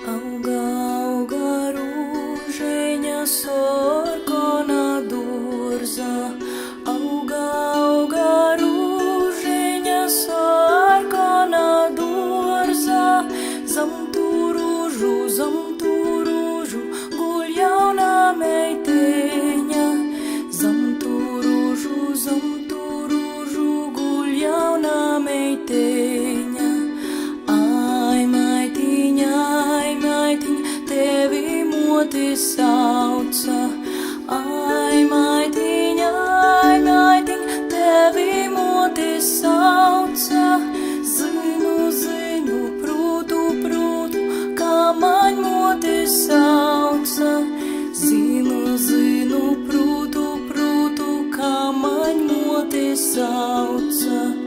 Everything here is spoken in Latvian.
Auga, auga rūžeņa sarkana dūrza, auga, auga rūžeņa sarkana dūrza, zam tu rūžu guļ jauna meiteņa, zam tu rūžu guļ jauna meiteņa. Tevi motis sauca, ai, maitiņa, tevi motis sauca. Zinu, prūtu, kā man motis sauca. Zinu, prūtu, kā man motis sauca.